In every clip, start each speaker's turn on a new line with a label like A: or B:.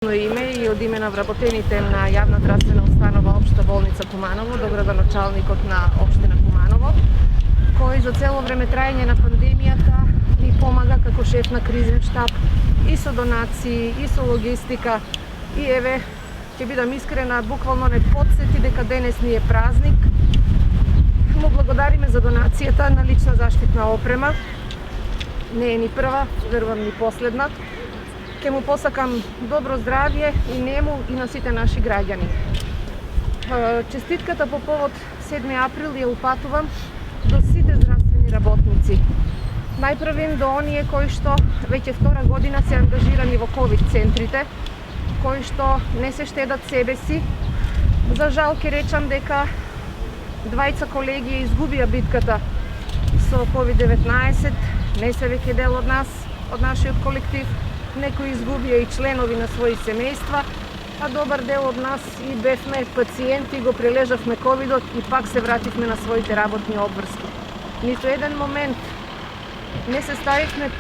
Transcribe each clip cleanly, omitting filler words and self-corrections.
A: Име и од име на вработените на јавна здравствена установа Општа болница Куманово до градоначалникот на Општина Куманово, кој за цело време траење на пандемијата ни помага како шеф на кризен штаб и со донации, и со логистика. И еве, ќе бидам искрена, буквално не подсети дека денес ни е празник. Му благодариме за донацијата на лична заштитна опрема. Не е ни прва, верувам ни последна. Ке му посакам добро здравје и нему и на сите наши граѓани. Честитката по повод 7 април ја упатувам до сите здравствени работници. Најпрвим до оние кои што веќе втора година се ангажирани во ковид центрите, кои што не се штедат себе си. За жал ке речам дека двајца колеги изгубија битката со COVID-19, не се веќе дел од нас, од нашиот колектив. Некои изгубија и членови на своји семејства, а добар дел од нас и бевме пациенти, го прележавме ковидот и пак се вративме на своите работни обврски. Ниту еден момент не се ставивме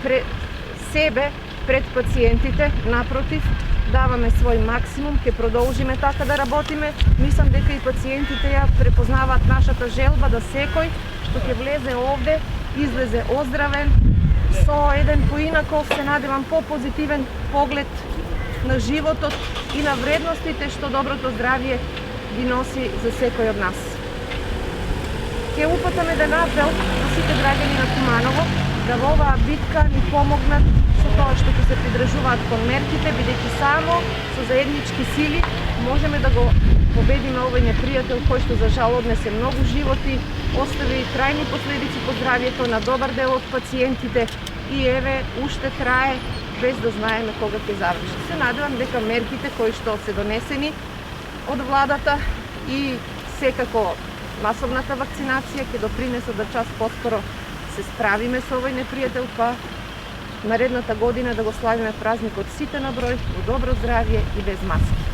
A: себе пред пациентите, напротив, даваме свој максимум, ќе продолжиме така да работиме. Мислам дека и пациентите ја препознаваат нашата желба да секој што ќе влезе овде, излезе оздравен, со еден поинаков, се надевам, по-позитивен поглед на животот и на вредностите што доброто здравје ги носи за секој од нас. Ке упатам еден апел на сите граѓани на Куманово да во оваа битка ни помогнат со тоа што ќе се придржуваат кон мерките, бидејќи само со заеднички сили можеме да го победиме овој непријател кој што за жал однесе многу животи, остави трајни последици по здравјето на добар дел од пациентите и еве уште трае без да знаеме кога ќе заврши. Се надевам дека мерките кои што се донесени од владата и секако масовната вакцинација ќе допринесат да час поскоро се справиме со овој непријател, па наредната година да го славиме празникот сите на број, во добро здравје и без маски.